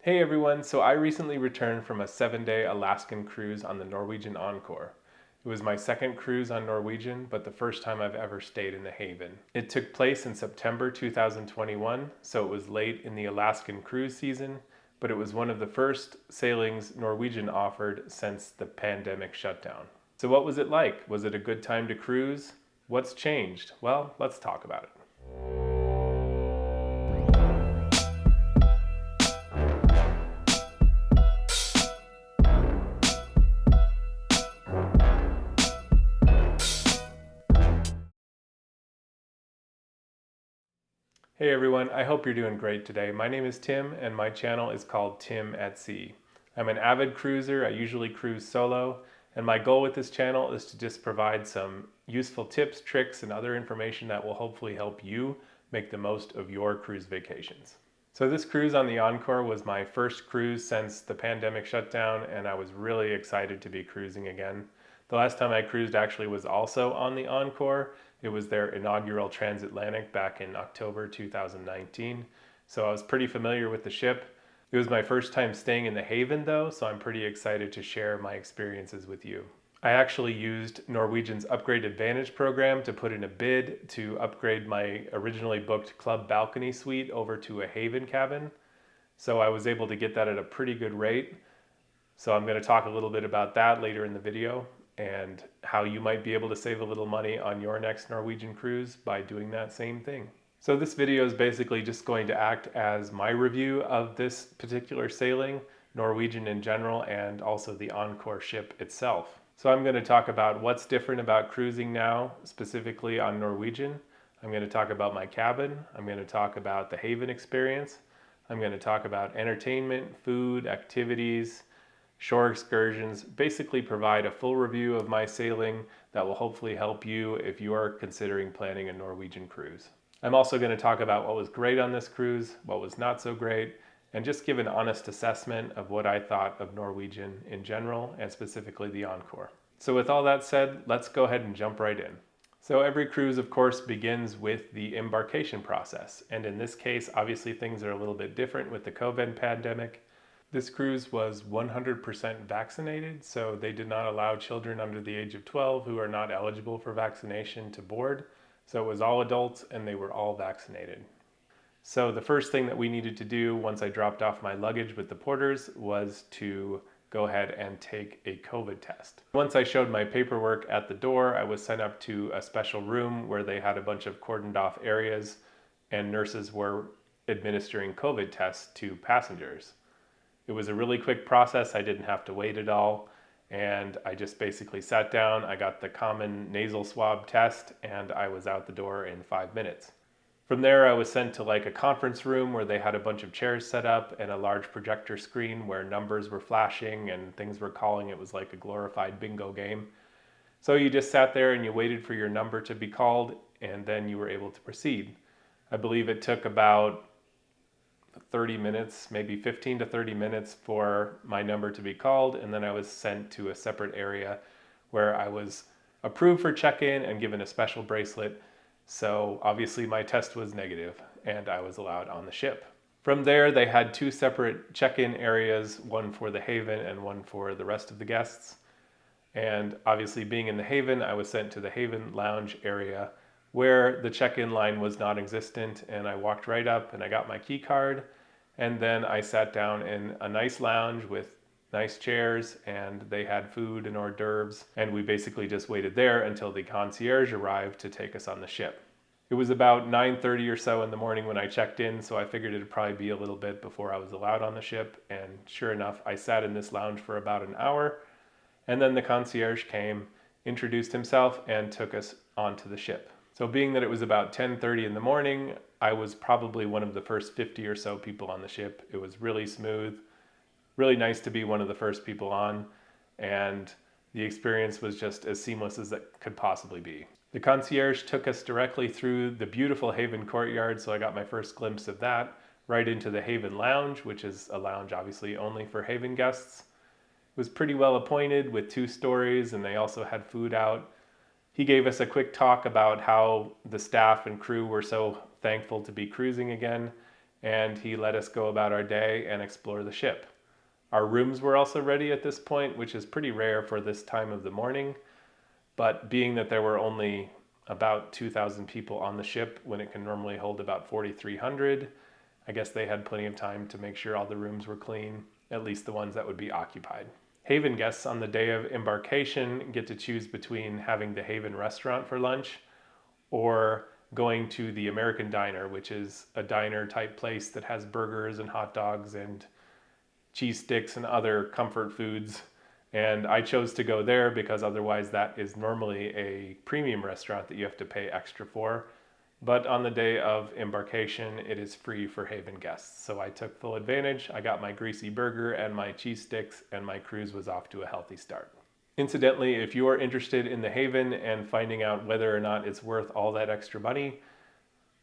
Hey everyone, so I recently returned from a 7-day Alaskan cruise on the Norwegian Encore. It was my second cruise on Norwegian, but the first time I've ever stayed in the Haven. It took place in September 2021, so it was late in the Alaskan cruise season, but it was one of the first sailings Norwegian offered since the pandemic shutdown. So what was it like? Was it a good time to cruise? What's changed? Well, let's talk about it. Hey everyone, I hope you're doing great today. My name is Tim and my channel is called Tim at Sea. I'm an avid cruiser. I usually cruise solo, and my goal with this channel is to just provide some useful tips, tricks, and other information that will hopefully help you make the most of your cruise vacations. So this cruise on the Encore was my first cruise since the pandemic shutdown, and I was really excited to be cruising again. The last time I cruised actually was also on the Encore. It was their inaugural transatlantic back in October 2019. So I was pretty familiar with the ship. It was my first time staying in the Haven though, so I'm pretty excited to share my experiences with you. I actually used Norwegian's Upgrade Advantage program to put in a bid to upgrade my originally booked club balcony suite over to a Haven cabin. So I was able to get that at a pretty good rate. So I'm going to talk a little bit about that later in the video and how you might be able to save a little money on your next Norwegian cruise by doing that same thing. So this video is basically just going to act as my review of this particular sailing, Norwegian in general, and also the Encore ship itself. So I'm going to talk about what's different about cruising now, specifically on Norwegian. I'm going to talk about my cabin. I'm going to talk about the Haven experience. I'm going to talk about entertainment, food, activities, shore excursions, basically provide a full review of my sailing that will hopefully help you if you are considering planning a Norwegian cruise. I'm also going to talk about what was great on this cruise, what was not so great, and just give an honest assessment of what I thought of Norwegian in general and specifically the Encore. So with all that said, let's go ahead and jump right in. So every cruise, of course, begins with the embarkation process. And in this case, obviously things are a little bit different with the COVID pandemic. This cruise was 100% vaccinated, so they did not allow children under the age of 12 who are not eligible for vaccination to board. So it was all adults and they were all vaccinated. So the first thing that we needed to do once I dropped off my luggage with the porters was to go ahead and take a COVID test. Once I showed my paperwork at the door, I was sent up to a special room where they had a bunch of cordoned off areas and nurses were administering COVID tests to passengers. It was a really quick process. I didn't have to wait at all. And I just basically sat down, I got the common nasal swab test, and I was out the door in 5 minutes. From there, I was sent to like a conference room where they had a bunch of chairs set up and a large projector screen where numbers were flashing and things were calling. It was like a glorified bingo game. So you just sat there and you waited for your number to be called, and then you were able to proceed. I believe it took about 30 minutes, maybe 15 to 30 minutes for my number to be called, and then I was sent to a separate area where I was approved for check-in and given a special bracelet. So obviously my test was negative and I was allowed on the ship. From there, they had two separate check-in areas, one for the Haven and one for the rest of the guests. And obviously being in the Haven, I was sent to the Haven lounge area where the check-in line was non-existent, and I walked right up and I got my key card, and then I sat down in a nice lounge with nice chairs, and they had food and hors d'oeuvres, and we basically just waited there until the concierge arrived to take us on the ship. It was about 9:30 or so in the morning when I checked in, so I figured it'd probably be a little bit before I was allowed on the ship, and sure enough, I sat in this lounge for about an hour, and then the concierge came, introduced himself, and took us onto the ship. So being that it was about 10:30 in the morning, I was probably one of the first 50 or so people on the ship. It was really smooth, really nice to be one of the first people on, and the experience was just as seamless as it could possibly be. The concierge took us directly through the beautiful Haven courtyard, so I got my first glimpse of that, right into the Haven lounge, which is a lounge obviously only for Haven guests. It was pretty well appointed with 2 stories, and they also had food out. He gave us a quick talk about how the staff and crew were so thankful to be cruising again, and he let us go about our day and explore the ship. Our rooms were also ready at this point, which is pretty rare for this time of the morning, but being that there were only about 2,000 people on the ship when it can normally hold about 4,300, I guess they had plenty of time to make sure all the rooms were clean, at least the ones that would be occupied. Haven guests on the day of embarkation get to choose between having the Haven restaurant for lunch or going to the American Diner, which is a diner type place that has burgers and hot dogs and cheese sticks and other comfort foods. And I chose to go there because otherwise that is normally a premium restaurant that you have to pay extra for. But on the day of embarkation, it is free for Haven guests. So I took full advantage. I got my greasy burger and my cheese sticks, and my cruise was off to a healthy start. Incidentally, if you are interested in the Haven and finding out whether or not it's worth all that extra money,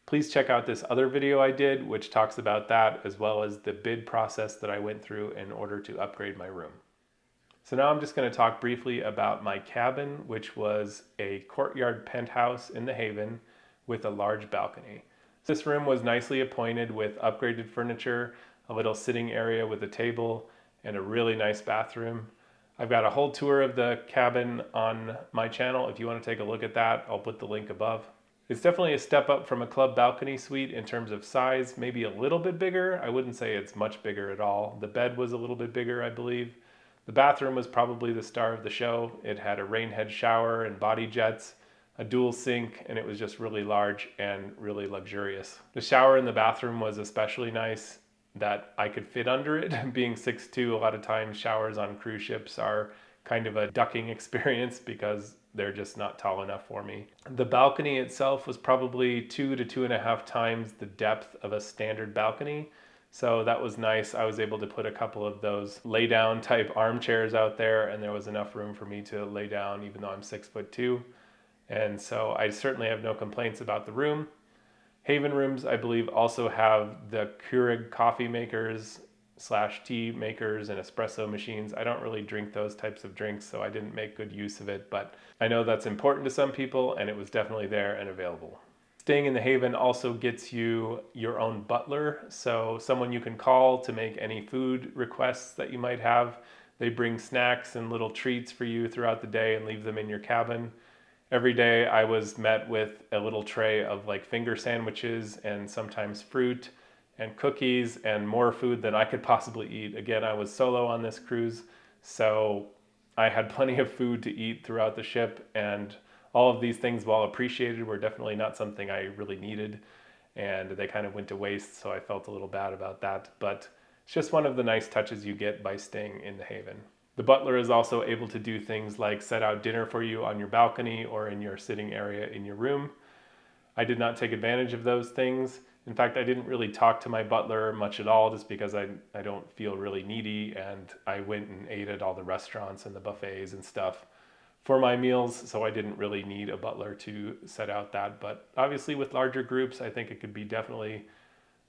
please check out this other video I did, which talks about that, as well as the bid process that I went through in order to upgrade my room. So now I'm just going to talk briefly about my cabin, which was a courtyard penthouse in the Haven with a large balcony. This room was nicely appointed with upgraded furniture, a little sitting area with a table, and a really nice bathroom. I've got a whole tour of the cabin on my channel. If you want to take a look at that, I'll put the link above. It's definitely a step up from a club balcony suite in terms of size, maybe a little bit bigger. I wouldn't say it's much bigger at all. The bed was a little bit bigger, I believe. The bathroom was probably the star of the show. It had a rainhead shower and body jets, a dual sink, and it was just really large and really luxurious. The shower in the bathroom was especially nice that I could fit under it. Being 6'2", a lot of times showers on cruise ships are kind of a ducking experience because they're just not tall enough for me. The balcony itself was probably 2 to 2.5 times the depth of a standard balcony. So that was nice. I was able to put a couple of those lay down type armchairs out there, and there was enough room for me to lay down even though I'm 6'2". And so I certainly have no complaints about the room. Haven rooms, I believe, also have the Keurig coffee makers / tea makers and espresso machines. I don't really drink those types of drinks, so I didn't make good use of it, but I know that's important to some people, and it was definitely there and available. Staying in the Haven also gets you your own butler, so someone you can call to make any food requests that you might have. They bring snacks and little treats for you throughout the day and leave them in your cabin. Every day I was met with a little tray of like finger sandwiches and sometimes fruit and cookies and more food than I could possibly eat. Again, I was solo on this cruise, so I had plenty of food to eat throughout the ship, and all of these things, while appreciated, were definitely not something I really needed, and they kind of went to waste, so I felt a little bad about that. But it's just one of the nice touches you get by staying in the Haven. The butler is also able to do things like set out dinner for you on your balcony or in your sitting area in your room. I did not take advantage of those things. In fact, I didn't really talk to my butler much at all just because I don't feel really needy, and I went and ate at all the restaurants and the buffets and stuff for my meals, so I didn't really need a butler to set out that. But obviously with larger groups, I think it could be definitely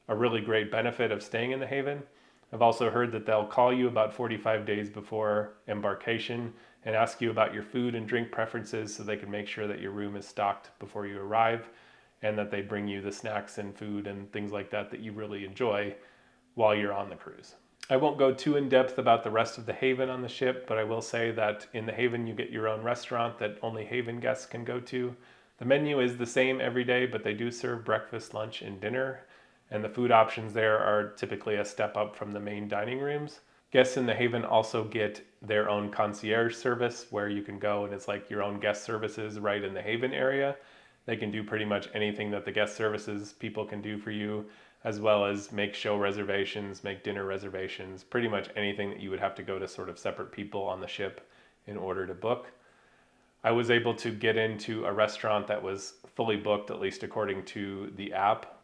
a really great benefit of staying in the Haven. I've also heard that they'll call you about 45 days before embarkation and ask you about your food and drink preferences so they can make sure that your room is stocked before you arrive, and that they bring you the snacks and food and things like that that you really enjoy while you're on the cruise. I won't go too in depth about the rest of the Haven on the ship, but I will say that in the Haven you get your own restaurant that only Haven guests can go to. The menu is the same every day, but they do serve breakfast, lunch, and dinner, and the food options there are typically a step up from the main dining rooms. Guests in the Haven also get their own concierge service where you can go and it's like your own guest services right in the Haven area. They can do pretty much anything that the guest services people can do for you, as well as make show reservations, make dinner reservations, pretty much anything that you would have to go to sort of separate people on the ship in order to book. I was able to get into a restaurant that was fully booked, at least according to the app.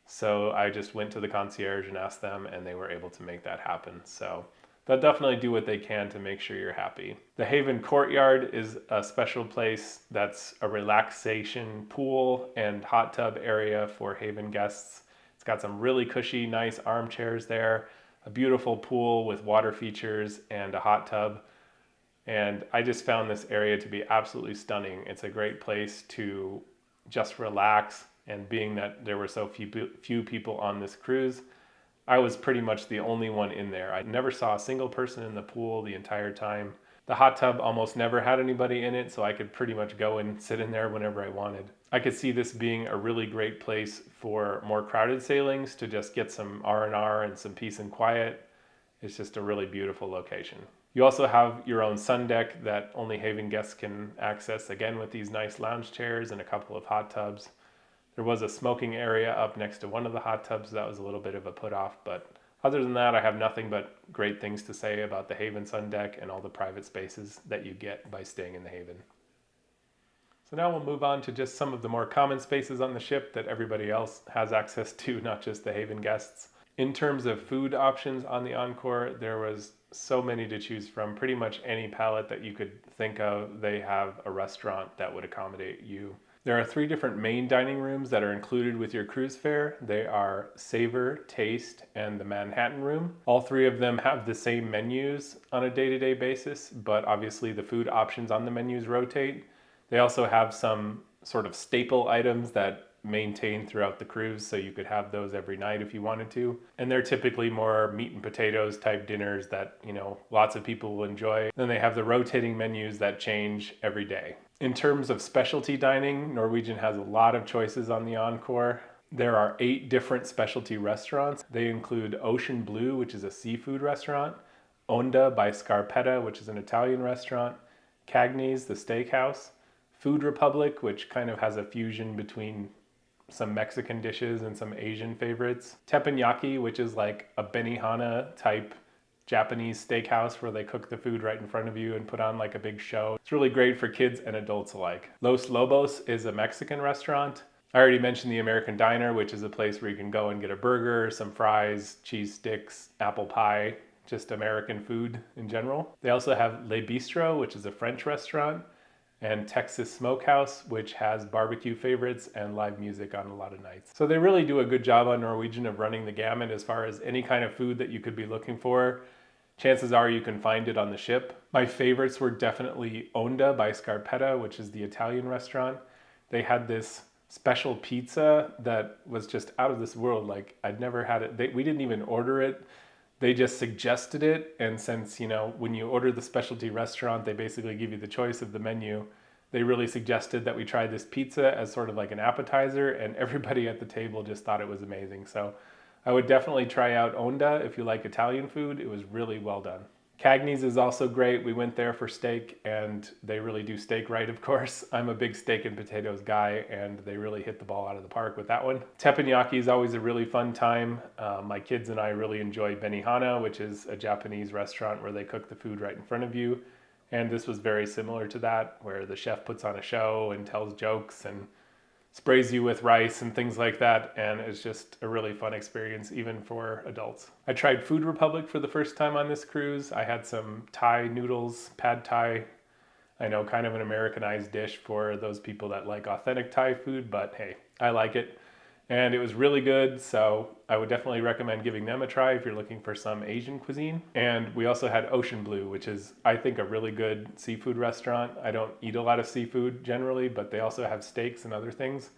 So I just went to the concierge and asked them, and they were able to make that happen. So they'll definitely do what they can to make sure you're happy. The Haven Courtyard is a special place that's a relaxation pool and hot tub area for Haven guests. It's got some really cushy, nice armchairs there, a beautiful pool with water features, and a hot tub. And I just found this area to be absolutely stunning. It's a great place to just relax, and being that there were so few people on this cruise, I was pretty much the only one in there. I never saw a single person in the pool the entire time. The hot tub almost never had anybody in it, so I could pretty much go and sit in there whenever I wanted. I could see this being a really great place for more crowded sailings to just get some R&R and some peace and quiet. It's just a really beautiful location. You also have your own sun deck that only Haven guests can access, again with these nice lounge chairs and a couple of hot tubs. There was a smoking area up next to one of the hot tubs. That was a little bit of a put off, but other than that, I have nothing but great things to say about the Haven sun deck and all the private spaces that you get by staying in the Haven. So now we'll move on to just some of the more common spaces on the ship that everybody else has access to, not just the Haven guests. In terms of food options on the Encore, there was so many to choose from. Pretty much any palette that you could think of, they have a restaurant that would accommodate you. There are 3 different main dining rooms that are included with your cruise fare. They are Savor, Taste, and the Manhattan Room. All 3 of them have the same menus on a day-to-day basis, but obviously the food options on the menus rotate. They also have some sort of staple items that maintain throughout the cruise, so you could have those every night if you wanted to. And they're typically more meat and potatoes type dinners that, lots of people will enjoy. Then they have the rotating menus that change every day. In terms of specialty dining, Norwegian has a lot of choices on the Encore. There are 8 different specialty restaurants. They include Ocean Blue, which is a seafood restaurant, Onda by Scarpetta, which is an Italian restaurant, Cagney's, the steakhouse, Food Republic, which kind of has a fusion between some Mexican dishes and some Asian favorites, Teppanyaki, which is like a Benihana type Japanese steakhouse where they cook the food right in front of you and put on like a big show. It's really great for kids and adults alike. Los Lobos is a Mexican restaurant. I already mentioned the American Diner, which is a place where you can go and get a burger, some fries, cheese sticks, apple pie, just American food in general. They also have Le Bistro, which is a French restaurant, and Texas Smokehouse, which has barbecue favorites and live music on a lot of nights. So they really do a good job on Norwegian of running the gamut as far as any kind of food that you could be looking for. Chances are you can find it on the ship. My favorites were definitely Onda by Scarpetta, which is the Italian restaurant. They had this special pizza that was just out of this world. Like, I'd never had it. We didn't even order it. They just suggested it, and since, when you order the specialty restaurant, they basically give you the choice of the menu. They really suggested that we try this pizza as sort of like an appetizer, and everybody at the table just thought it was amazing. So I would definitely try out Onda if you like Italian food. It was really well done. Cagney's is also great. We went there for steak, and they really do steak right, of course. I'm a big steak and potatoes guy, and they really hit the ball out of the park with that one. Teppanyaki is always a really fun time. My kids and I really enjoy Benihana, which is a Japanese restaurant where they cook the food right in front of you. And this was very similar to that, where the chef puts on a show and tells jokes and sprays you with rice and things like that, and it's just a really fun experience even for adults. I tried Food Republic for the first time on this cruise. I had some Thai noodles, pad Thai. I know, kind of an Americanized dish for those people that like authentic Thai food, but hey, I like it. And it was really good, so I would definitely recommend giving them a try if you're looking for some Asian cuisine. And we also had Ocean Blue, which is, I think, a really good seafood restaurant. I don't eat a lot of seafood generally, but they also have steaks and other things.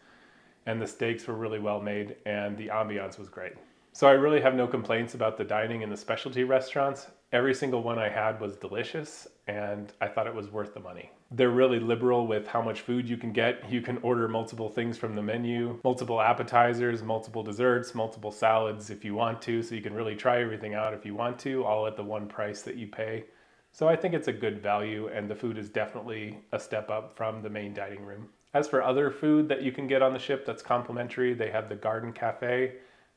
And the steaks were really well made, and the ambiance was great. So I really have no complaints about the dining in the specialty restaurants. Every single one I had was delicious, and I thought it was worth the money. They're really liberal with how much food you can get. You can order multiple things from the menu, multiple appetizers, multiple desserts, multiple salads if you want to, so you can really try everything out if you want to, all at the one price that you pay. So I think it's a good value, and the food is definitely a step up from the main dining room. As for other food that you can get on the ship that's complimentary, they have the Garden Cafe,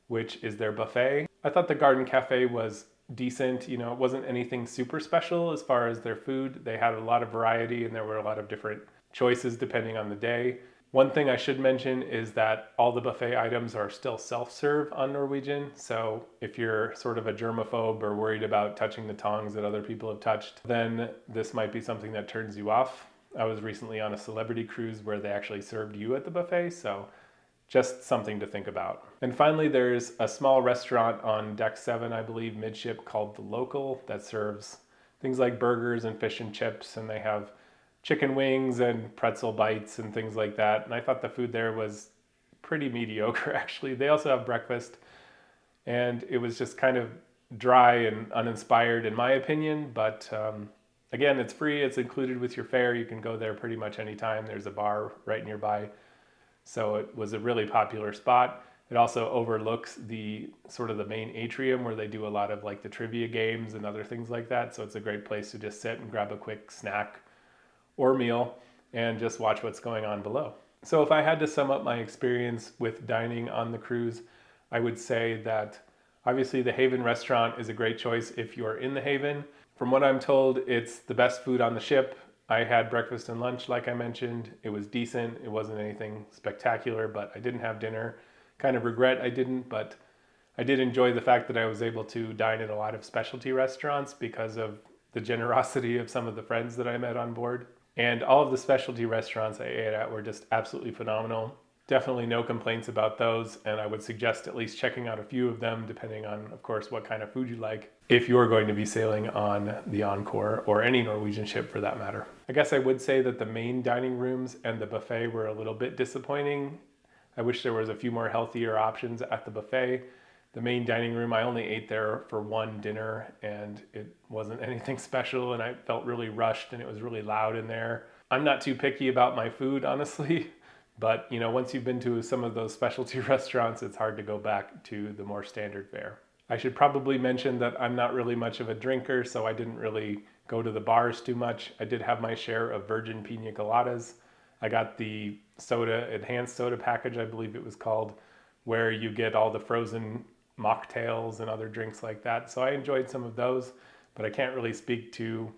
which is their buffet. I thought the Garden Cafe was decent. It wasn't anything super special as far as their food. They had a lot of variety, and there were a lot of different choices depending on the day. One thing I should mention is that all the buffet items are still self-serve on Norwegian. So if you're sort of a germaphobe or worried about touching the tongs that other people have touched, then this might be something that turns you off. I was recently on a celebrity cruise where they actually served you at the buffet, so just something to think about. And finally, there's a small restaurant on deck 7, I believe, midship, called The Local, that serves things like burgers and fish and chips, and they have chicken wings and pretzel bites and things like that. And I thought the food there was pretty mediocre, actually. They also have breakfast, and it was just kind of dry and uninspired in my opinion. But again, it's free, it's included with your fare. You can go there pretty much anytime. There's a bar right nearby. So it was a really popular spot. It also overlooks the sort of the main atrium where they do a lot of like the trivia games and other things like that. So it's a great place to just sit and grab a quick snack or meal and just watch what's going on below. So if I had to sum up my experience with dining on the cruise, I would say that obviously the Haven restaurant is a great choice if you're in the Haven. From what I'm told, it's the best food on the ship. I had breakfast and lunch, like I mentioned. It was decent. It wasn't anything spectacular, but I didn't have dinner. Kind of regret I didn't, but I did enjoy the fact that I was able to dine at a lot of specialty restaurants because of the generosity of some of the friends that I met on board. And all of the specialty restaurants I ate at were just absolutely phenomenal. Definitely no complaints about those, and I would suggest at least checking out a few of them, depending on, of course, what kind of food you like, if you're going to be sailing on the Encore, or any Norwegian ship for that matter. I guess I would say that the main dining rooms and the buffet were a little bit disappointing. I wish there was a few more healthier options at the buffet. The main dining room, I only ate there for one dinner, and it wasn't anything special, and I felt really rushed, and it was really loud in there. I'm not too picky about my food, honestly. But you know, once you've been to some of those specialty restaurants, it's hard to go back to the more standard fare. I should probably mention that I'm not really much of a drinker, so I didn't really go to the bars too much. I did have my share of virgin pina coladas. I got the soda, enhanced soda package, I believe it was called, where you get all the frozen mocktails and other drinks like that. So I enjoyed some of those, but I can't really speak to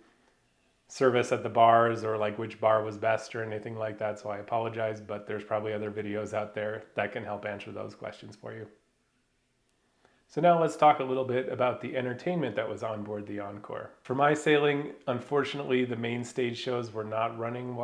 service at the bars or like which bar was best or anything like that, so I apologize, but there's probably other videos out there that can help answer those questions for you. So now let's talk a little bit about the entertainment that was on board the Encore. For my sailing, unfortunately, the main stage shows were not running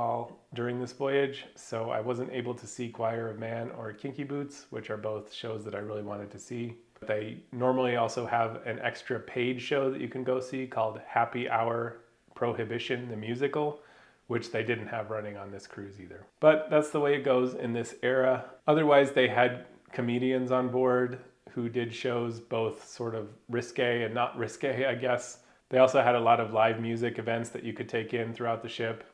during this voyage, so I wasn't able to see Choir of Man or Kinky Boots, which are both shows that I really wanted to see. They normally also have an extra paid show that you can go see called Happy Hour Prohibition, the musical, which they didn't have running on this cruise either. But that's the way it goes in this era. Otherwise, they had comedians on board who did shows both sort of risque and not risque, I guess. They also had a lot of live music events that you could take in throughout the ship.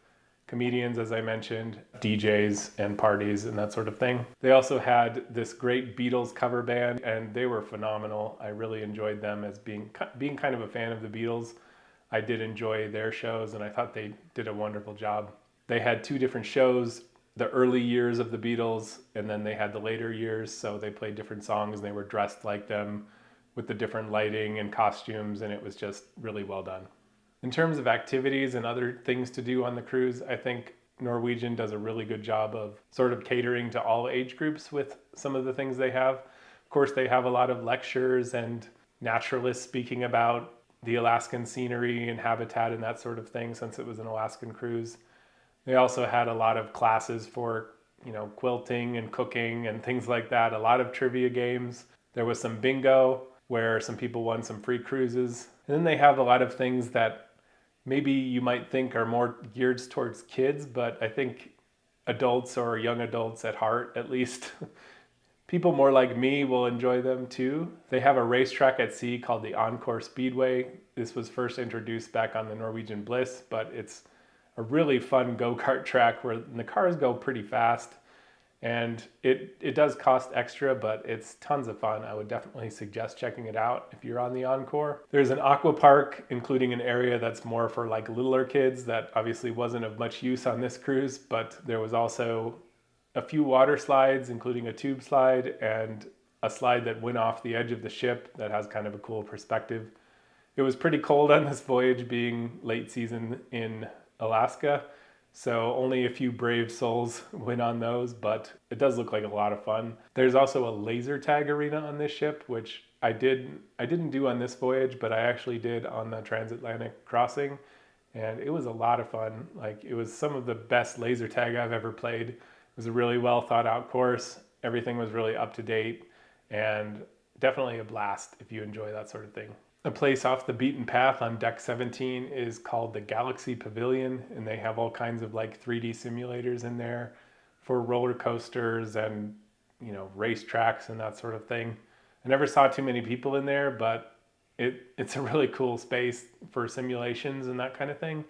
Comedians, as I mentioned, DJs and parties and that sort of thing. They also had this great Beatles cover band, and they were phenomenal. I really enjoyed them as being kind of a fan of the Beatles. I did enjoy their shows, and I thought they did a wonderful job. They had two different shows, the early years of the Beatles, and then they had the later years, so they played different songs, and they were dressed like them with the different lighting and costumes, and it was just really well done. In terms of activities and other things to do on the cruise, I think Norwegian does a really good job of sort of catering to all age groups with some of the things they have. Of course, they have a lot of lectures and naturalists speaking about the Alaskan scenery and habitat and that sort of thing, since it was an Alaskan cruise. They also had a lot of classes for, quilting and cooking and things like that. A lot of trivia games. There was some bingo where some people won some free cruises. And then they have a lot of things that maybe you might think are more geared towards kids, but I think adults or young adults at heart, at least, people more like me will enjoy them too. They have a racetrack at sea called the Encore Speedway. This was first introduced back on the Norwegian Bliss, but it's a really fun go-kart track where the cars go pretty fast, and it does cost extra, but it's tons of fun. I would definitely suggest checking it out if you're on the Encore. There's an aqua park, including an area that's more for like littler kids that obviously wasn't of much use on this cruise, but there was also a few water slides, including a tube slide and a slide that went off the edge of the ship that has kind of a cool perspective. It was pretty cold on this voyage, being late season in Alaska, so only a few brave souls went on those, but it does look like a lot of fun. There's also a laser tag arena on this ship, which I didn't do on this voyage, but I actually did on the transatlantic crossing, and it was a lot of fun. Like, it was some of the best laser tag I've ever played. It was a really well thought out course. Everything was really up to date, and definitely a blast if you enjoy that sort of thing. A place off the beaten path on deck 17 is called the Galaxy Pavilion, and they have all kinds of like 3D simulators in there for roller coasters and race tracks and that sort of thing. I never saw too many people in there, but it's a really cool space for simulations and that kind of thing.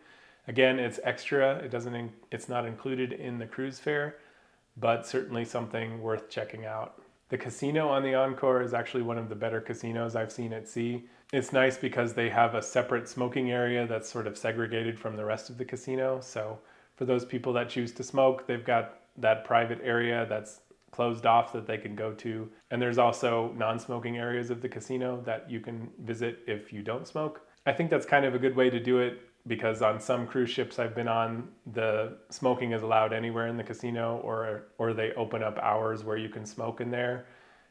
Again, it's extra. It's not included in the cruise fare, but certainly something worth checking out. The casino on the Encore is actually one of the better casinos I've seen at sea. It's nice because they have a separate smoking area that's sort of segregated from the rest of the casino. So for those people that choose to smoke, they've got that private area that's closed off that they can go to. And there's also non-smoking areas of the casino that you can visit if you don't smoke. I think that's kind of a good way to do it, because on some cruise ships I've been on, the smoking is allowed anywhere in the casino, or they open up hours where you can smoke in there.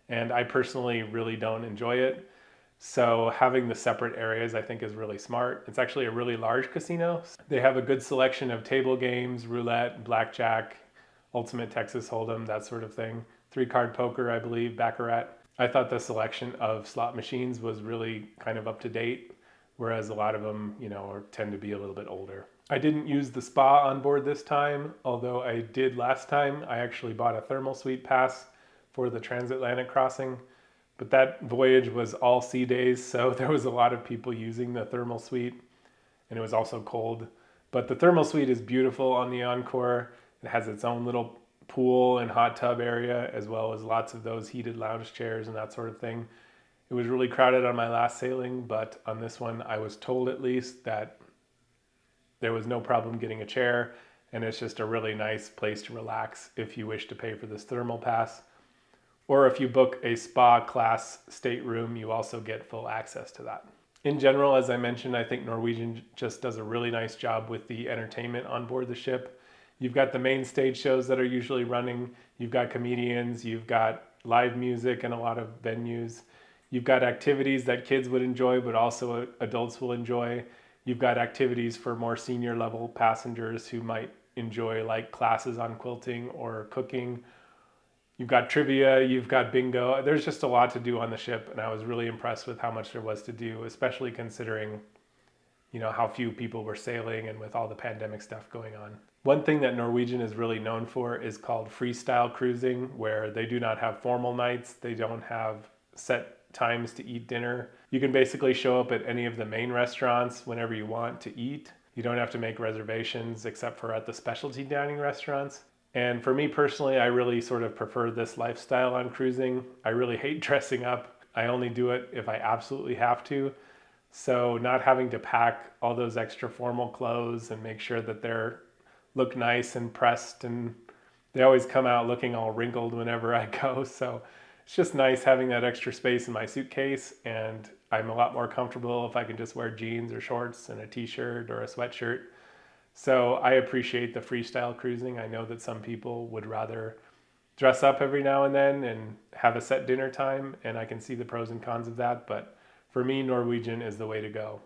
And I personally really don't enjoy it. So having the separate areas I think is really smart. It's actually a really large casino. They have a good selection of table games, roulette, blackjack, ultimate Texas Hold'em, that sort of thing. 3-card poker, I believe, baccarat. I thought the selection of slot machines was really kind of up to date, whereas a lot of them, tend to be a little bit older. I didn't use the spa on board this time, although I did last time. I actually bought a thermal suite pass for the transatlantic crossing, but that voyage was all sea days, so there was a lot of people using the thermal suite, and it was also cold. But the thermal suite is beautiful on the Encore. It has its own little pool and hot tub area, as well as lots of those heated lounge chairs and that sort of thing. It was really crowded on my last sailing, but on this one I was told at least that there was no problem getting a chair, and it's just a really nice place to relax if you wish to pay for this thermal pass. Or if you book a spa class stateroom, you also get full access to that. In general, as I mentioned, I think Norwegian just does a really nice job with the entertainment on board the ship. You've got the main stage shows that are usually running. You've got comedians, you've got live music in a lot of venues. You've got activities that kids would enjoy, but also adults will enjoy. You've got activities for more senior level passengers who might enjoy, like classes on quilting or cooking. You've got trivia, you've got bingo. There's just a lot to do on the ship, and I was really impressed with how much there was to do, especially considering, how few people were sailing and with all the pandemic stuff going on. One thing that Norwegian is really known for is called freestyle cruising, where they do not have formal nights. They don't have set times to eat dinner. You can basically show up at any of the main restaurants whenever you want to eat. You don't have to make reservations except for at the specialty dining restaurants. And for me personally, I really sort of prefer this lifestyle on cruising. I really hate dressing up. I only do it if I absolutely have to. So not having to pack all those extra formal clothes and make sure that they're look nice and pressed, and they always come out looking all wrinkled whenever I go. So it's just nice having that extra space in my suitcase, and I'm a lot more comfortable if I can just wear jeans or shorts and a t-shirt or a sweatshirt. So I appreciate the freestyle cruising. I know that some people would rather dress up every now and then and have a set dinner time, and I can see the pros and cons of that, but for me, Norwegian is the way to go.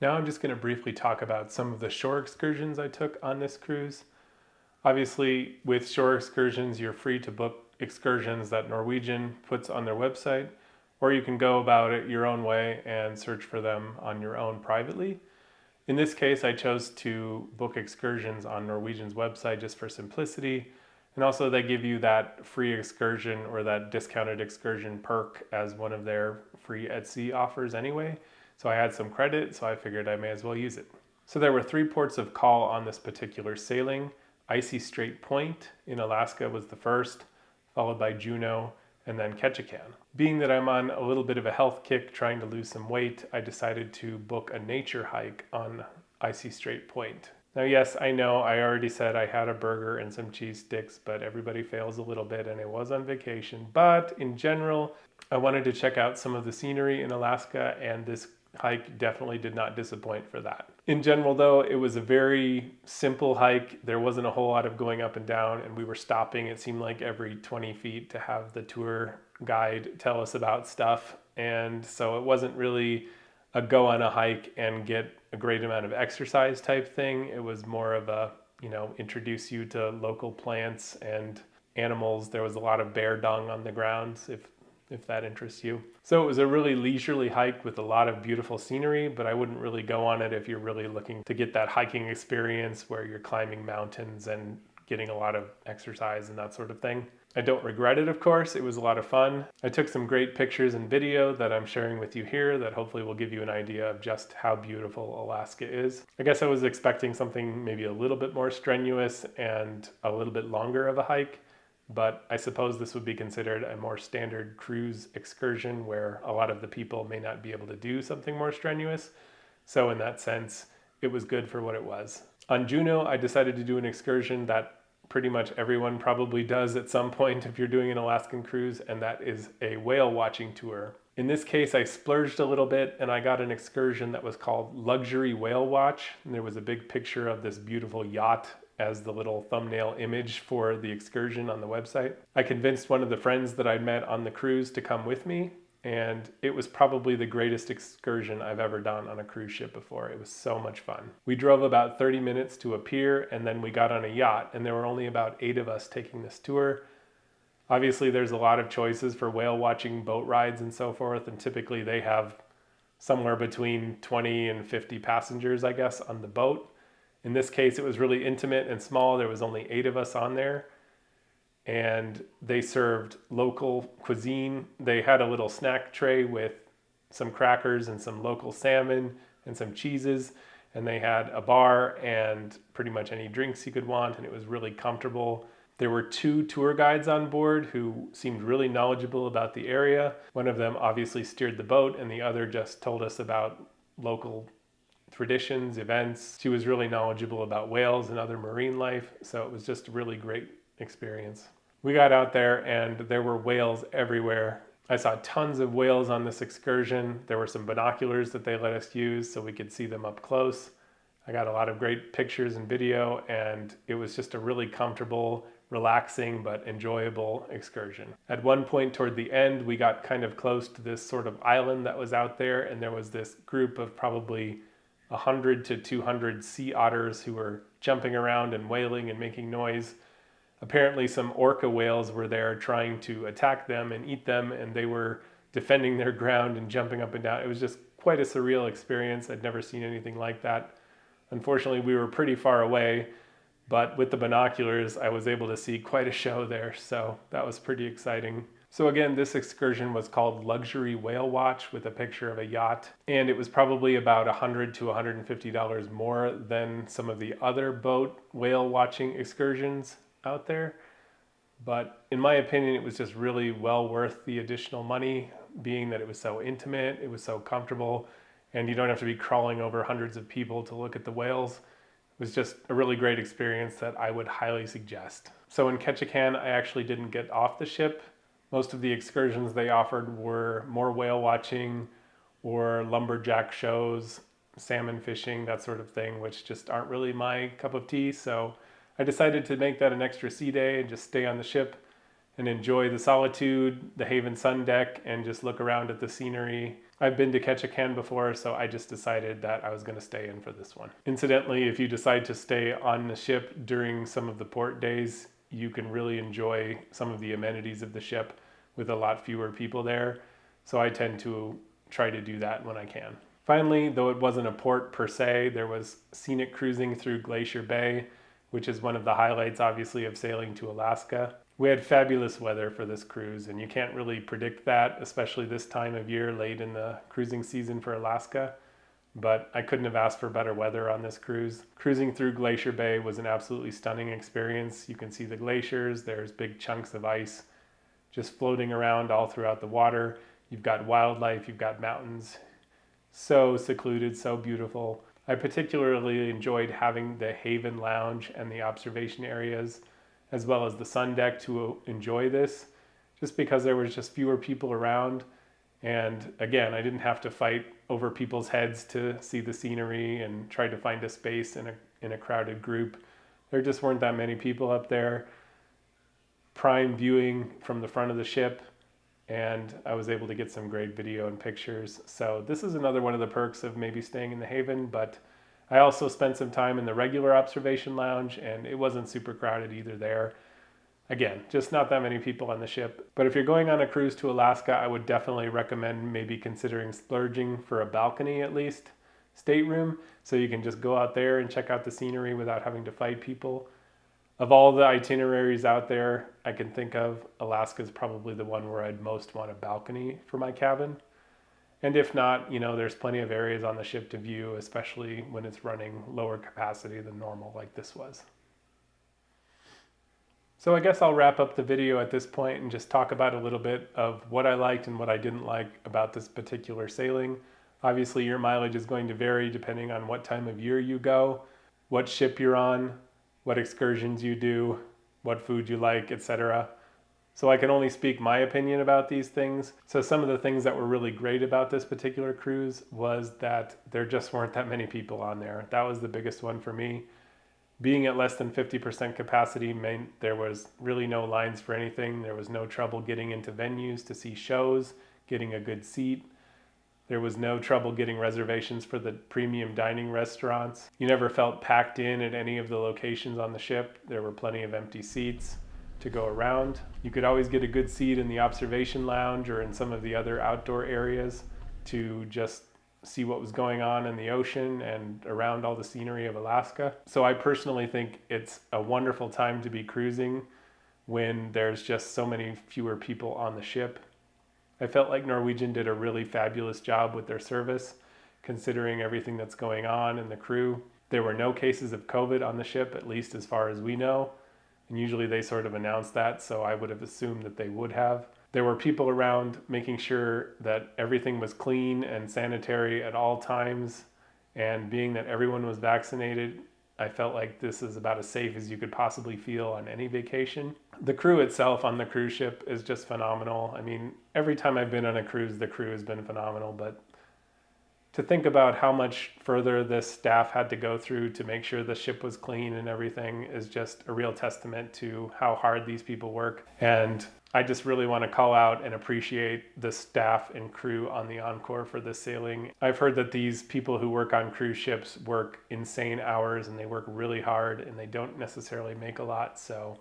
Now I'm just going to briefly talk about some of the shore excursions I took on this cruise. Obviously, with shore excursions, you're free to book excursions that Norwegian puts on their website, or you can go about it your own way and search for them on your own privately. In this case, I chose to book excursions on Norwegian's website just for simplicity. And also they give you that free excursion or that discounted excursion perk as one of their free at sea offers anyway. So I had some credit, so I figured I may as well use it. So there were 3 ports of call on this particular sailing. Icy Strait Point in Alaska was the first, followed by Juneau, and then Ketchikan. Being that I'm on a little bit of a health kick trying to lose some weight, I decided to book a nature hike on Icy Strait Point. Now, yes, I know I already said I had a burger and some cheese sticks, but everybody fails a little bit and it was on vacation. But in general, I wanted to check out some of the scenery in Alaska, and this hike definitely did not disappoint for that. In general though, it was a very simple hike. There wasn't a whole lot of going up and down, and we were stopping, it seemed like every 20 feet to have the tour guide tell us about stuff. And so it wasn't really a go on a hike and get a great amount of exercise type thing. It was more of a, introduce you to local plants and animals. There was a lot of bear dung on the ground, if that interests you. So it was a really leisurely hike with a lot of beautiful scenery, but I wouldn't really go on it if you're really looking to get that hiking experience where you're climbing mountains and getting a lot of exercise and that sort of thing. I don't regret it, of course. It was a lot of fun. I took some great pictures and video that I'm sharing with you here that hopefully will give you an idea of just how beautiful Alaska is. I guess I was expecting something maybe a little bit more strenuous and a little bit longer of a hike, but I suppose this would be considered a more standard cruise excursion where a lot of the people may not be able to do something more strenuous. So in that sense, it was good for what it was. On Juneau, I decided to do an excursion that pretty much everyone probably does at some point if you're doing an Alaskan cruise, and that is a whale watching tour. In this case, I splurged a little bit and I got an excursion that was called Luxury Whale Watch. And there was a big picture of this beautiful yacht as the little thumbnail image for the excursion on the website. I convinced one of the friends that I'd met on the cruise to come with me, and it was probably the greatest excursion I've ever done on a cruise ship before. It was so much fun. We drove about 30 minutes to a pier, and then we got on a yacht, and there were only about 8 of us taking this tour. Obviously, there's a lot of choices for whale watching boat rides and so forth, and typically they have somewhere between 20 and 50 passengers, I guess, on the boat. In this case, it was really intimate and small. There was only 8 of us on there. And they served local cuisine. They had a little snack tray with some crackers and some local salmon and some cheeses. And they had a bar and pretty much any drinks you could want, and it was really comfortable. There were 2 tour guides on board who seemed really knowledgeable about the area. One of them obviously steered the boat, and the other just told us about local traditions, events. She was really knowledgeable about whales and other marine life, so it was just a really great experience. We got out there and there were whales everywhere. I saw tons of whales on this excursion. There were some binoculars that they let us use so we could see them up close. I got a lot of great pictures and video, and it was just a really comfortable, relaxing, but enjoyable excursion. At one point toward the end, we got kind of close to this sort of island that was out there, and there was this group of probably 100 to 200 sea otters who were jumping around and wailing and making noise. Apparently some orca whales were there trying to attack them and eat them, and they were defending their ground and jumping up and down. It was just quite a surreal experience. I'd never seen anything like that. Unfortunately, we were pretty far away, but with the binoculars, I was able to see quite a show there, so that was pretty exciting. So again, this excursion was called Luxury Whale Watch with a picture of a yacht, and it was probably about $100 to $150 more than some of the other boat whale watching excursions out there. But in my opinion, it was just really well worth the additional money, being that it was so intimate, it was so comfortable, and you don't have to be crawling over hundreds of people to look at the whales. It was just a really great experience that I would highly suggest. So in Ketchikan, I actually didn't get off the ship. Most of the excursions they offered were more whale watching or lumberjack shows, salmon fishing, that sort of thing, which just aren't really my cup of tea. So I decided to make that an extra sea day and just stay on the ship and enjoy the solitude, the Haven Sun Deck, and just look around at the scenery. I've been to Ketchikan before, so I just decided that I was going to stay in for this one. Incidentally, if you decide to stay on the ship during some of the port days, you can really enjoy some of the amenities of the ship with a lot fewer people there. So I tend to try to do that when I can. Finally, though it wasn't a port per se, there was scenic cruising through Glacier Bay, which is one of the highlights, obviously, of sailing to Alaska. We had fabulous weather for this cruise, and you can't really predict that, especially this time of year, late in the cruising season for Alaska. But I couldn't have asked for better weather on this cruise. Cruising through Glacier Bay was an absolutely stunning experience. You can see the glaciers, there's big chunks of ice just floating around all throughout the water. You've got wildlife, you've got mountains. So secluded, so beautiful. I particularly enjoyed having the Haven Lounge and the observation areas, as well as the sun deck to enjoy this, just because there was just fewer people around. And again, I didn't have to fight over people's heads to see the scenery and try to find a space in a crowded group. There just weren't that many people up there. Prime viewing from the front of the ship, and I was able to get some great video and pictures. So this is another one of the perks of maybe staying in the Haven, but I also spent some time in the regular observation lounge, and it wasn't super crowded either there. Again, just not that many people on the ship. But if you're going on a cruise to Alaska, I would definitely recommend maybe considering splurging for a balcony at least stateroom, so you can just go out there and check out the scenery without having to fight people. Of all the itineraries out there I can think of, Alaska is probably the one where I'd most want a balcony for my cabin. And if not, there's plenty of areas on the ship to view, especially when it's running lower capacity than normal like this was. So I guess I'll wrap up the video at this point and just talk about a little bit of what I liked and what I didn't like about this particular sailing. Obviously, your mileage is going to vary depending on what time of year you go, what ship you're on, what excursions you do, what food you like, etc. So I can only speak my opinion about these things. So some of the things that were really great about this particular cruise was that there just weren't that many people on there. That was the biggest one for me. Being at less than 50% capacity meant there was really no lines for anything. There was no trouble getting into venues to see shows, getting a good seat. There was no trouble getting reservations for the premium dining restaurants. You never felt packed in at any of the locations on the ship. There were plenty of empty seats to go around. You could always get a good seat in the observation lounge or in some of the other outdoor areas to just see what was going on in the ocean and around all the scenery of Alaska. So I personally think it's a wonderful time to be cruising when there's just so many fewer people on the ship. I felt like Norwegian did a really fabulous job with their service, considering everything that's going on in the crew. There were no cases of COVID on the ship, at least as far as we know. And usually they sort of announce that, so I would have assumed that they would have. There were people around making sure that everything was clean and sanitary at all times. And being that everyone was vaccinated, I felt like this is about as safe as you could possibly feel on any vacation. The crew itself on the cruise ship is just phenomenal. I mean, every time I've been on a cruise, the crew has been phenomenal, but to think about how much further this staff had to go through to make sure the ship was clean and everything is just a real testament to how hard these people work. And I just really want to call out and appreciate the staff and crew on the Encore for this sailing. I've heard that these people who work on cruise ships work insane hours and they work really hard and they don't necessarily make a lot. So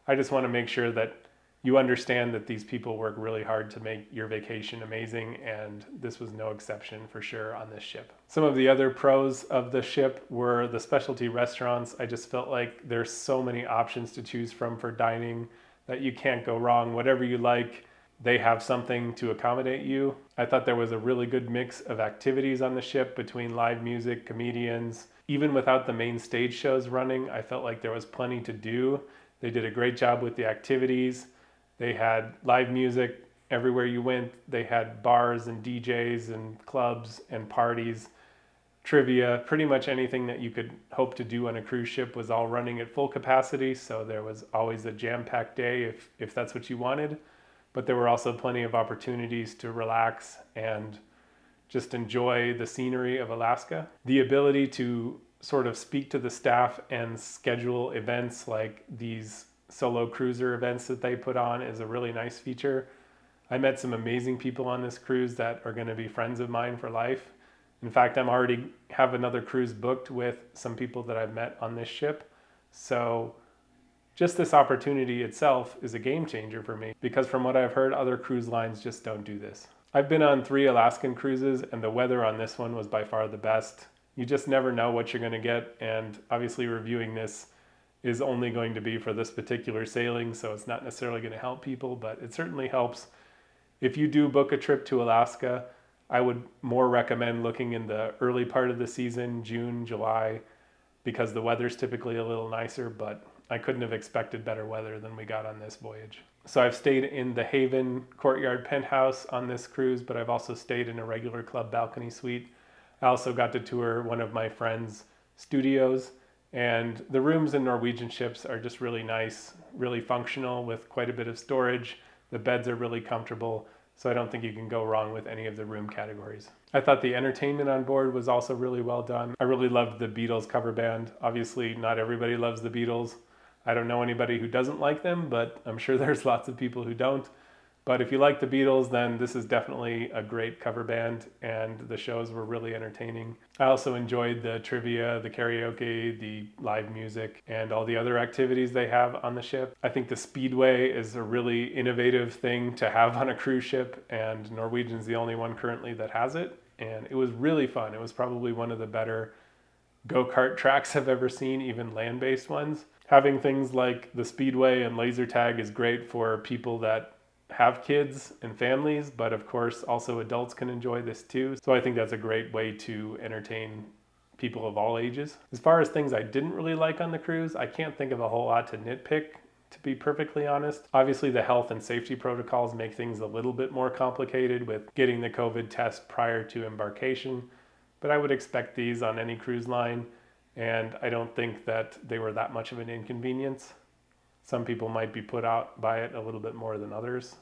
I just want to make sure that you understand that these people work really hard to make your vacation amazing, and this was no exception for sure on this ship. Some of the other pros of the ship were the specialty restaurants. I just felt like there's so many options to choose from for dining that you can't go wrong. Whatever you like, they have something to accommodate you. I thought there was a really good mix of activities on the ship between live music, comedians. Even without the main stage shows running, I felt like there was plenty to do. They did a great job with the activities. They had live music everywhere you went. They had bars and DJs and clubs and parties, trivia, pretty much anything that you could hope to do on a cruise ship was all running at full capacity. So there was always a jam-packed day if that's what you wanted. But there were also plenty of opportunities to relax and just enjoy the scenery of Alaska. The ability to sort of speak to the staff and schedule events like these solo cruiser events that they put on is a really nice feature. I met some amazing people on this cruise that are going to be friends of mine for life. In fact, I'm already have another cruise booked with some people that I've met on this ship. So just this opportunity itself is a game changer for me, because from what I've heard, other cruise lines just don't do this. I've been on 3 Alaskan cruises and the weather on this one was by far the best. You just never know what you're going to get, and obviously reviewing this is only going to be for this particular sailing, so it's not necessarily going to help people, but it certainly helps. If you do book a trip to Alaska, I would more recommend looking in the early part of the season, June, July, because the weather's typically a little nicer, but I couldn't have expected better weather than we got on this voyage. So I've stayed in the Haven Courtyard Penthouse on this cruise, but I've also stayed in a regular club balcony suite. I also got to tour one of my friend's studios, and the rooms in Norwegian ships are just really nice, really functional with quite a bit of storage. The beds are really comfortable, so I don't think you can go wrong with any of the room categories. I thought the entertainment on board was also really well done. I really loved the Beatles cover band. Obviously, not everybody loves the Beatles. I don't know anybody who doesn't like them, but I'm sure there's lots of people who don't. But if you like the Beatles, then this is definitely a great cover band, and the shows were really entertaining. I also enjoyed the trivia, the karaoke, the live music, and all the other activities they have on the ship. I think the Speedway is a really innovative thing to have on a cruise ship, and Norwegian's the only one currently that has it. And it was really fun. It was probably one of the better go-kart tracks I've ever seen, even land-based ones. Having things like the speedway and laser tag is great for people that have kids and families, but of course also adults can enjoy this too. So I think that's a great way to entertain people of all ages. As far as things I didn't really like on the cruise, I can't think of a whole lot to nitpick, to be perfectly honest. Obviously the health and safety protocols make things a little bit more complicated with getting the COVID test prior to embarkation, but I would expect these on any cruise line, and I don't think that they were that much of an inconvenience. Some people might be put out by it a little bit more than others,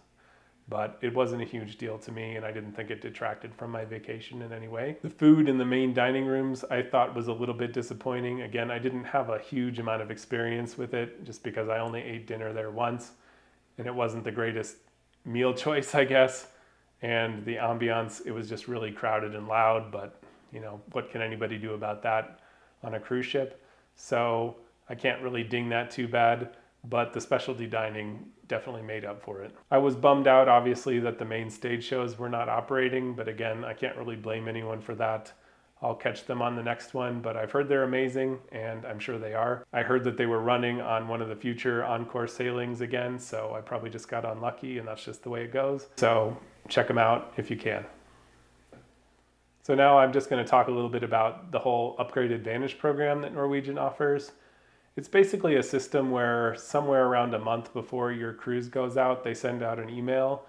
but it wasn't a huge deal to me, and I didn't think it detracted from my vacation in any way. The food in the main dining rooms I thought was a little bit disappointing. Again, I didn't have a huge amount of experience with it just because I only ate dinner there once, and it wasn't the greatest meal choice, I guess. And the ambiance, it was just really crowded and loud, but you know, what can anybody do about that on a cruise ship? So I can't really ding that too bad, but the specialty dining definitely made up for it. I was bummed out, obviously, that the main stage shows were not operating, but again, I can't really blame anyone for that. I'll catch them on the next one, but I've heard they're amazing, and I'm sure they are. I heard that they were running on one of the future Encore sailings again, so I probably just got unlucky, and that's just the way it goes. So check them out if you can. So now I'm just going to talk a little bit about the whole Upgrade Advantage program that Norwegian offers. It's basically a system where somewhere around a month before your cruise goes out, they send out an email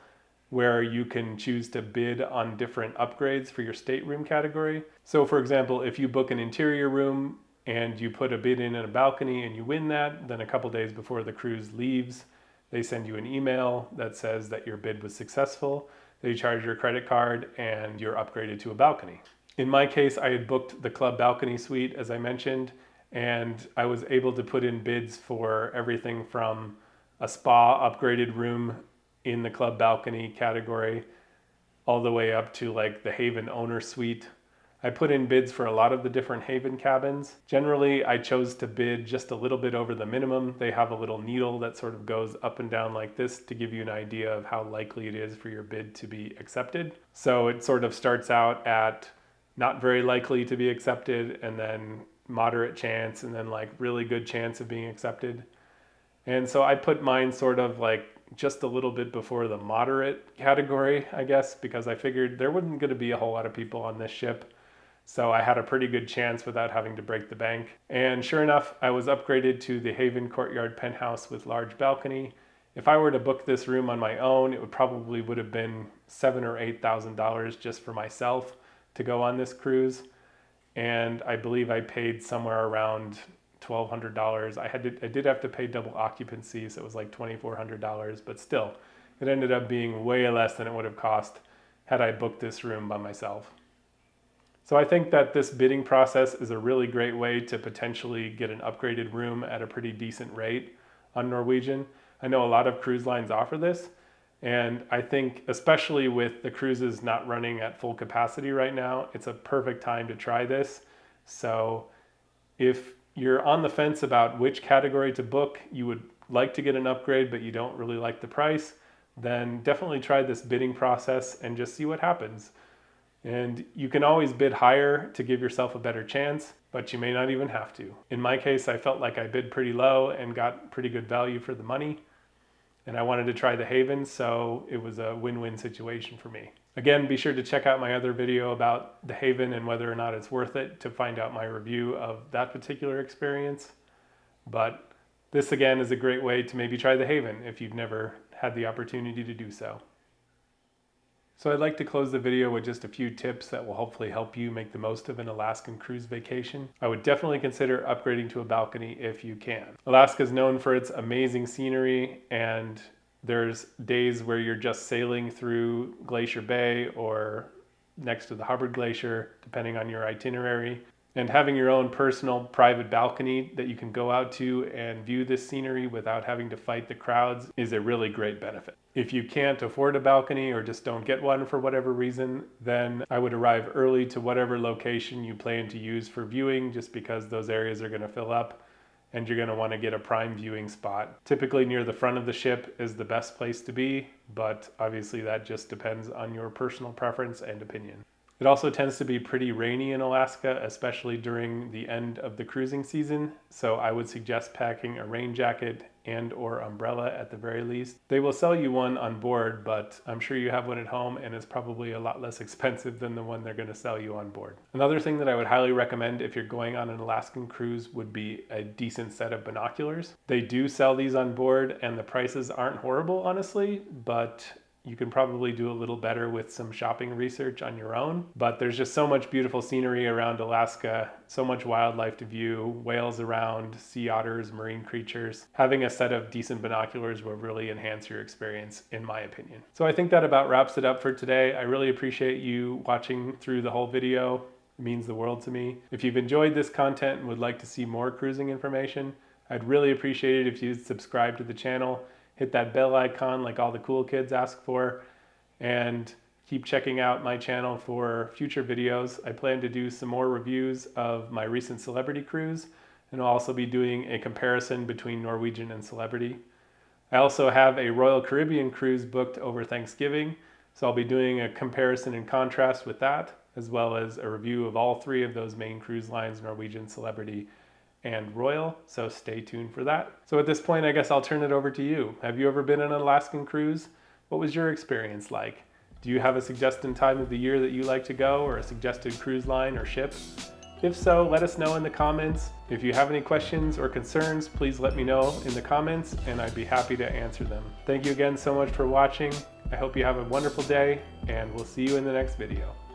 where you can choose to bid on different upgrades for your stateroom category. So for example, if you book an interior room and you put a bid in a balcony and you win that, then a couple days before the cruise leaves, they send you an email that says that your bid was successful. They charge your credit card and you're upgraded to a balcony. In my case, I had booked the club balcony suite, as I mentioned, and I was able to put in bids for everything from a spa upgraded room in the club balcony category all the way up to like the Haven owner suite. I put in bids for a lot of the different Haven cabins. Generally, I chose to bid just a little bit over the minimum. They have a little needle that sort of goes up and down like this to give you an idea of how likely it is for your bid to be accepted. So it sort of starts out at not very likely to be accepted, and then moderate chance, and then like really good chance of being accepted. And so I put mine sort of like just a little bit before the moderate category, I guess, because I figured there wasn't going to be a whole lot of people on this ship. So I had a pretty good chance without having to break the bank. And sure enough, I was upgraded to the Haven Courtyard penthouse with large balcony. If I were to book this room on my own, it probably would have been $7,000 or $8,000 just for myself to go on this cruise. And I believe I paid somewhere around $1,200. I did have to pay double occupancy, so it was like $2,400, but still, it ended up being way less than it would have cost had I booked this room by myself. So I think that this bidding process is a really great way to potentially get an upgraded room at a pretty decent rate on Norwegian. I know a lot of cruise lines offer this, and I think especially with the cruises not running at full capacity right now, it's a perfect time to try this. So if you're on the fence about which category to book, you would like to get an upgrade, but you don't really like the price, then definitely try this bidding process and just see what happens. And you can always bid higher to give yourself a better chance, but you may not even have to. In my case, I felt like I bid pretty low and got pretty good value for the money. And I wanted to try the Haven, so it was a win-win situation for me. Again, be sure to check out my other video about the Haven and whether or not it's worth it to find out my review of that particular experience. But this again is a great way to maybe try the Haven if you've never had the opportunity to do so. So I'd like to close the video with just a few tips that will hopefully help you make the most of an Alaskan cruise vacation. I would definitely consider upgrading to a balcony if you can. Alaska is known for its amazing scenery, and there's days where you're just sailing through Glacier Bay or next to the Hubbard Glacier, depending on your itinerary. And having your own personal private balcony that you can go out to and view this scenery without having to fight the crowds is a really great benefit. If you can't afford a balcony or just don't get one for whatever reason, then I would arrive early to whatever location you plan to use for viewing, just because those areas are going to fill up and you're going to want to get a prime viewing spot. Typically near the front of the ship is the best place to be, but obviously that just depends on your personal preference and opinion. It also tends to be pretty rainy in Alaska, especially during the end of the cruising season, so I would suggest packing a rain jacket and or umbrella at the very least. They will sell you one on board, but I'm sure you have one at home and it's probably a lot less expensive than the one they're going to sell you on board. Another thing that I would highly recommend if you're going on an Alaskan cruise would be a decent set of binoculars. They do sell these on board and the prices aren't horrible, honestly, but you can probably do a little better with some shopping research on your own. But there's just so much beautiful scenery around Alaska, so much wildlife to view, whales around, sea otters, marine creatures. Having a set of decent binoculars will really enhance your experience, in my opinion. So I think that about wraps it up for today. I really appreciate you watching through the whole video. It means the world to me. If you've enjoyed this content and would like to see more cruising information, I'd really appreciate it if you'd subscribe to the channel. Hit that bell icon like all the cool kids ask for, and keep checking out my channel for future videos. I plan to do some more reviews of my recent Celebrity cruise, and I'll also be doing a comparison between Norwegian and Celebrity. I also have a Royal Caribbean cruise booked over Thanksgiving, so I'll be doing a comparison and contrast with that, as well as a review of all three of those main cruise lines, Norwegian, Celebrity, and Royal, so stay tuned for that. So at this point, I guess I'll turn it over to you. Have you ever been on an Alaskan cruise? What was your experience like? Do you have a suggested time of the year that you like to go, or a suggested cruise line or ship? If so, let us know in the comments. If you have any questions or concerns, please let me know in the comments and I'd be happy to answer them. Thank you again so much for watching. I hope you have a wonderful day and we'll see you in the next video.